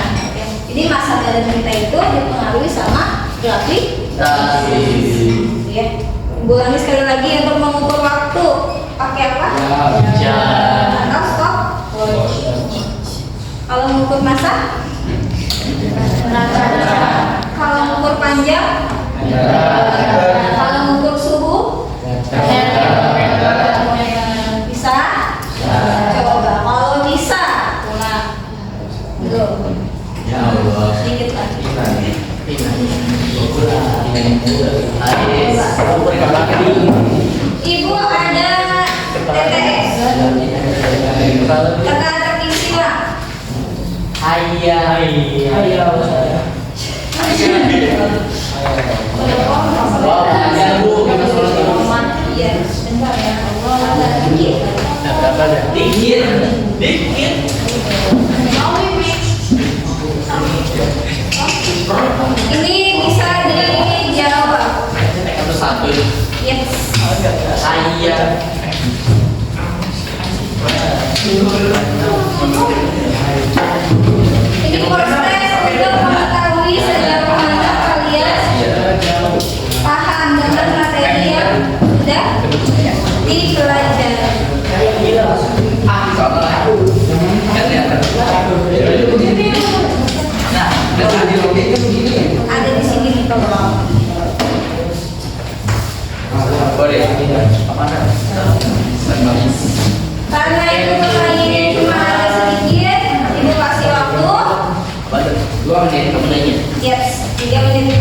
Jadi massa badan kita itu dipengaruhi sama gravitasi. Ya. Ulangi sekali lagi, untuk mengukur waktu pakai apa? Jam. Atau stop? Kalau mengukur massa? Kalau mengukur panjang? Kalau mengukur suhu? Bisa? Coba. Kalau bisa, belum. Ya Allah. Sedikit lagi. Ibu ada TTS, teka-teki silang. Iya, sebentar ya. Agak dikit. Dikit. Ini bisa dengan ini jawab. Satu. Yes. Ini proses untuk mengetahui sejauh mana kalian paham dengan materi yang sudah dipelajari. Ada di sini nih kalau Boleh. karena itu pertanyaannya cuma ada sedikit, ibu kasih waktu. 2 menit kamu nanya. Yes, 3 menit.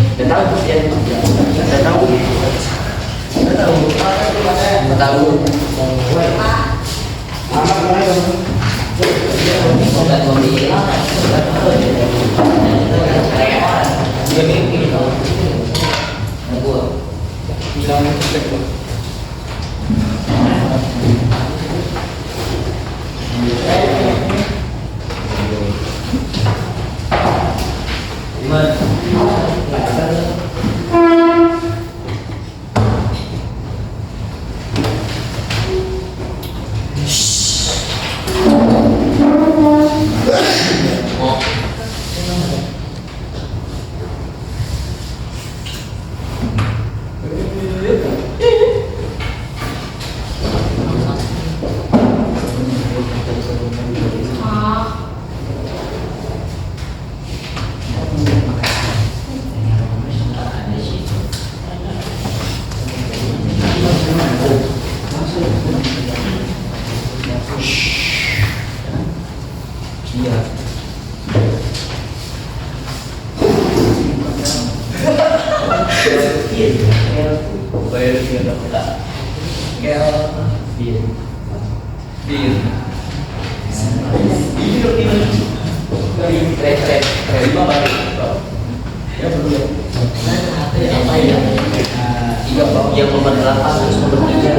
Tahu. Ah, Yang nomor 8 terus nomor 7.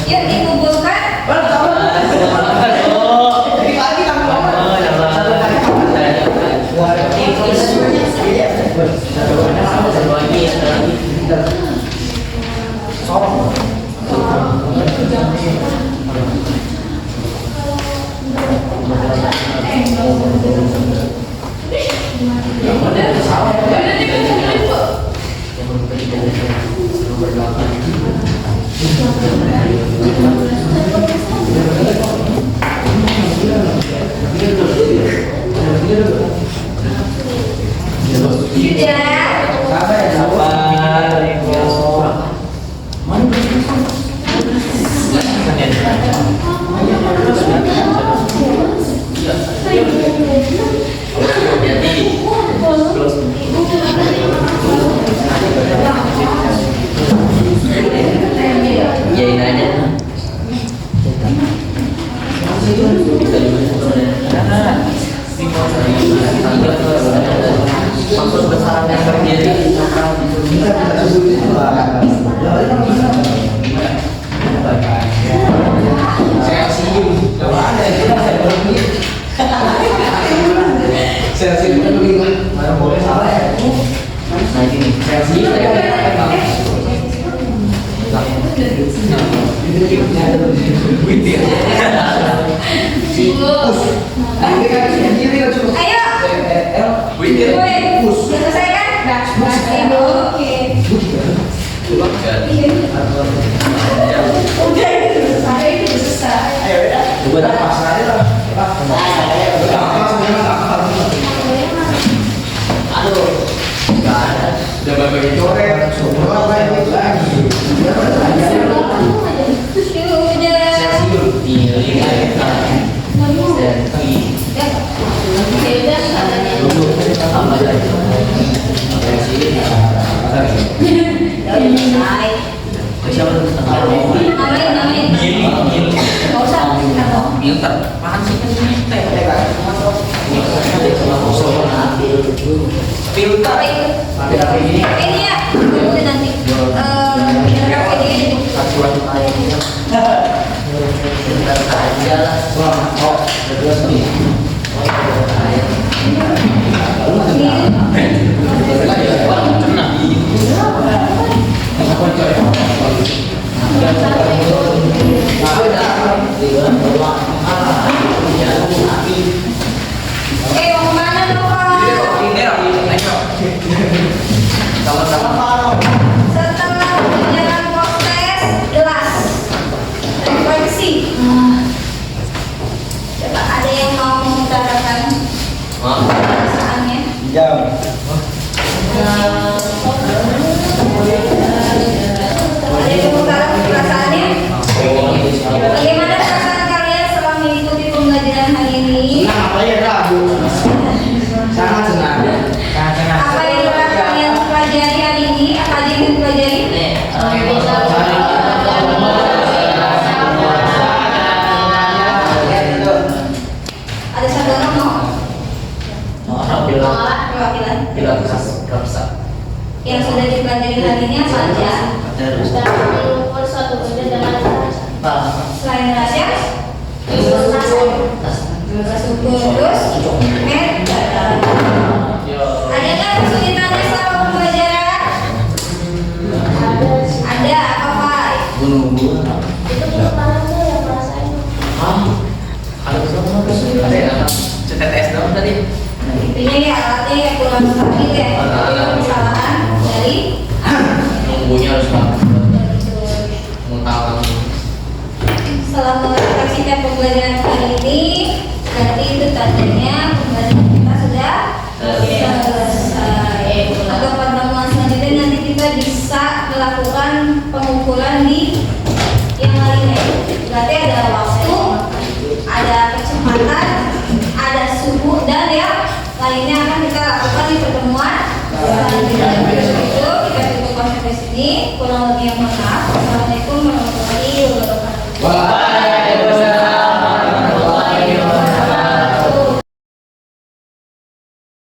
Yuk dikumpulkan. Iyain aja. Ayo. Windir. Udah selesai kan? Oke. Udah itu selesai, itu selesai. Coba dah pasrah aja lah. Aduh, nggak ada. Udah bagi Coret, semua lagi. Pilih dan Filter. Apaan sih kan ini teh? Filter. Ini ya, udah nanti. Mau kemana dong, Pak? Setelah berjalan proses gelas refleksi, coba ada yang mau mengutarakan perasaannya? Jam. Ada yang mengutarakan perasaannya? Bagaimana perasaan kalian setelah mengikuti pembelajaran hari ini? Apa ya Rabu? Sangat senang. Apa yang telah kalian pelajari hari ini? Apa aja yang dipelajari? Ada satu orang mau? Perwakilan yang sudah dipelajari hari ini apa aja? Selain rahasia, terus adakah kesulitannya selama pembelajaran? Ada apa Pak? CTTS dong tadi. Intinya ya alatnya ya kurang stabil ya. Kesalahan dari Nunggunya harus mengutamakan. setelah merefleksikan pembelajaran hari ini, berarti itu tandanya pembelajaran kita sudah selesai. Atau pertemuan selanjutnya nanti kita bisa melakukan pengukuran di yang lainnya. Berarti ada waktu, ada kecepatan, ada suhu dan yang lainnya akan kita lakukan di pertemuan selanjutnya. Itu kita tutup sampai sini kurang